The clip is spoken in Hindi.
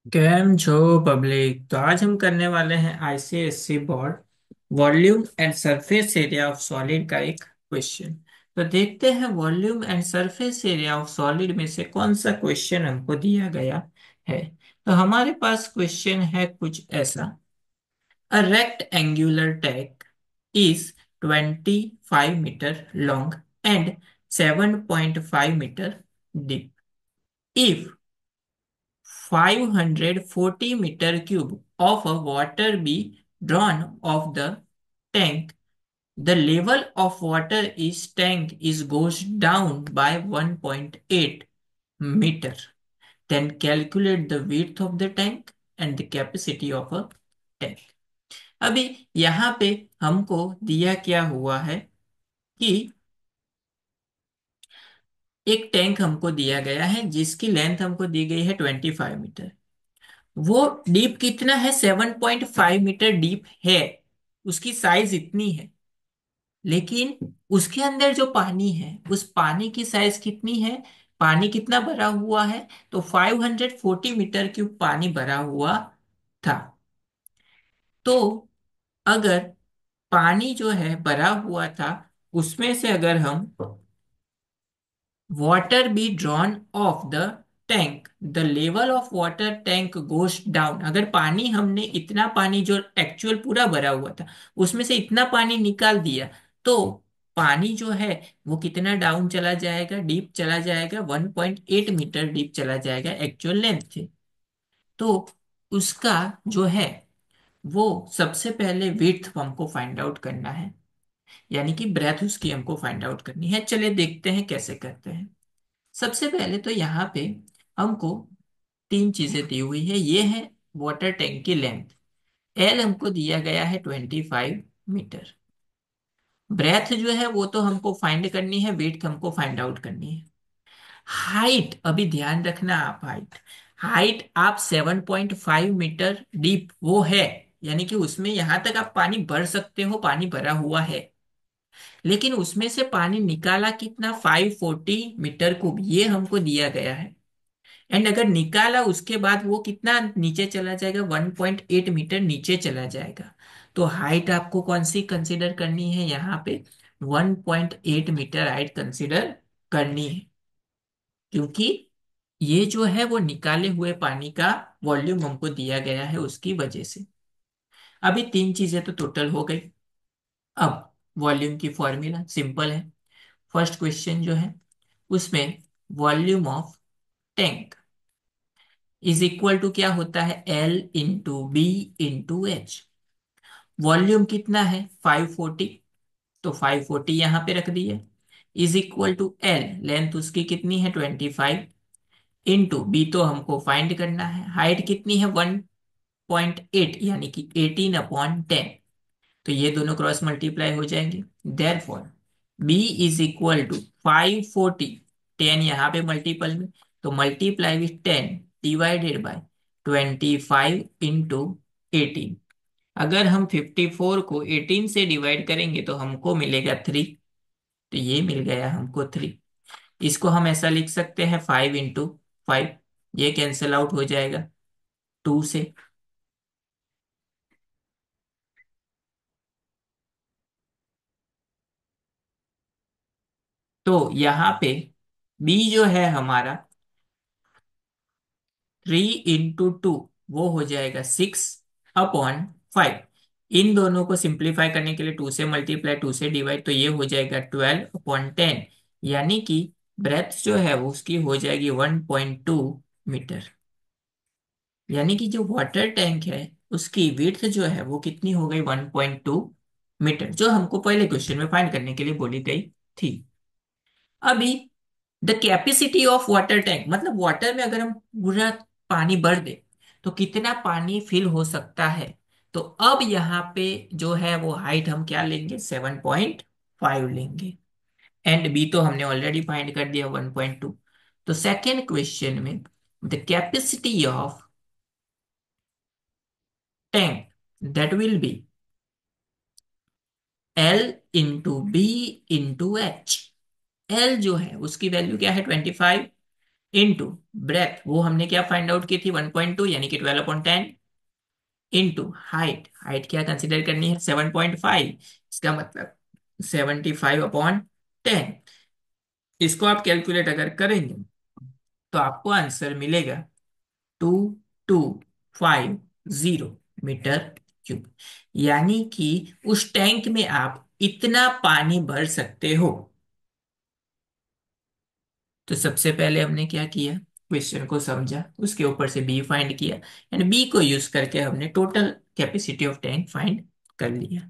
कैम छो पब्लिक। तो आज हम करने वाले हैं ICSC board volume and surface area of solid का एक क्वेश्चन। तो देखते हैं volume and surface area of solid में से कौन सा क्वेश्चन हमको दिया गया है। तो हमारे पास क्वेश्चन है कुछ ऐसा। A rectangular tank is 25 meter long and 7.5 meter deep. If 540 meter cube of a water be drawn of the tank, the level of water is tank is goes down by 1.8 meter. Then calculate the width of the tank and the capacity of a tank. अभी यहाँ पे हमको दिया क्या हुआ है कि एक टैंक हमको दिया गया है जिसकी लेंथ हमको दी गई है 25 मीटर। वो डीप कितना है? 7.5 मीटर डीप है। उसकी साइज इतनी है। लेकिन उसके अंदर जो पानी है उस पानी की साइज कितनी है? पानी कितना भरा हुआ है? तो 540 मीटर क्यूब पानी भरा हुआ था। तो अगर पानी जो है भरा हुआ था उसमें से अगर हम water be drawn off the tank, the level of water tank goes down। अगर पानी हमने इतना पानी जो एक्चुअल पूरा भरा हुआ था उसमें से इतना पानी निकाल दिया तो पानी जो है वो कितना डाउन चला जाएगा? डीप चला जाएगा, 1.8 मीटर डीप चला जाएगा एक्चुअल लेंथ से। तो उसका जो है वो सबसे पहले विड्थ हमको फाइंड आउट करना है, यानी कि ब्रेथ उसकी हमको फाइंड आउट करनी है। चलिए देखते हैं कैसे करते हैं। सबसे पहले तो यहाँ पे हमको तीन चीजें दी हुई है। ये है वाटर टैंक की लेंथ, एल हमको दिया गया है 25 मीटर। ब्रेथ जो है वो तो हमको फाइंड करनी है, वेट हमको फाइंड आउट करनी है। हाइट अभी ध्यान रखना आप, हाइट हाइट आप 7.5 मीटर डीप वो है, यानी कि उसमें यहां तक आप पानी भर सकते हो, पानी भरा हुआ है। लेकिन उसमें से पानी निकाला कितना? 540 मीटर क्यूब, ये हमको दिया गया है। एंड अगर निकाला उसके बाद वो कितना नीचे चला जाएगा? 1.8 मीटर नीचे चला जाएगा। तो हाइट आपको कौन सी कंसीडर करनी है यहाँ पे? 1.8 मीटर हाइट कंसीडर करनी है, क्योंकि ये जो है वो निकाले हुए पानी का वॉल्यूम हमको दिया गया है उसकी वजह से। अभी तीन चीजें तो टोटल हो गई। अब वॉल्यूम की फॉर्मूला सिंपल है। फर्स्ट क्वेश्चन जो है उसमें volume of tank is equal to क्या होता है? L into B into H. Volume कितना है? 540। तो 540 यहां पे रख दिए, is equal to L, length उसकी कितनी है? 25, इंटू बी तो हमको फाइंड करना है, हाइट कितनी है? 1.8 यानी कि 18/10। तो ये दोनों क्रॉस मल्टीप्लाई हो जाएंगे। Therefore B is equal to 540, 10 यहाँ पे मल्टीपल में, तो multiply with 10 divided by 25 into 18। अगर हम 54 को 18 से डिवाइड करेंगे तो हमको मिलेगा 3। तो ये मिल गया हमको 3। इसको हम ऐसा लिख सकते हैं 5 इंटू 5, ये कैंसिल आउट हो जाएगा 2 से। तो यहाँ पे बी जो है हमारा 3 इंटू 2, वो हो जाएगा 6/5। इन दोनों को सिंप्लीफाई करने के लिए 2 से मल्टीप्लाई, 2 से डिवाइड, तो ये हो जाएगा 12/10। यानी कि ब्रेथ जो है वो उसकी हो जाएगी 1.2 मीटर। यानी कि जो वाटर टैंक है उसकी विड्थ जो है वो कितनी हो गई? 1.2 मीटर, जो हमको पहले क्वेश्चन में फाइंड करने के लिए बोली गई थी। अभी the capacity of water tank, मतलब वाटर में अगर हम पूरा पानी भर दे तो कितना पानी फिल हो सकता है। तो अब यहाँ पे जो है वो हाइट हम क्या लेंगे? 7.5 लेंगे। एंड बी तो हमने ऑलरेडी फाइंड कर दिया 1.2। तो सेकेंड क्वेश्चन में the capacity of tank that will be L into B into H. L जो है उसकी वैल्यू क्या है? 25, इनटू ब्रेथ, वो हमने क्या फाइंड आउट की थी 1.2 यानी कि 12/10, इनटू हाइट, हाइट क्या कंसिडर करनी है 7.5, इसका मतलब 75/10। इसको आप कैलकुलेट अगर करेंगे तो आपको आंसर मिलेगा 2250 मीटर क्यूब, यानी कि उस टैंक में आप इतना पानी भर सकते हो। तो सबसे पहले हमने क्या किया, क्वेश्चन को समझा, उसके ऊपर से बी फाइंड किया, एंड बी को यूज करके हमने total capacity of tank find कर लिया।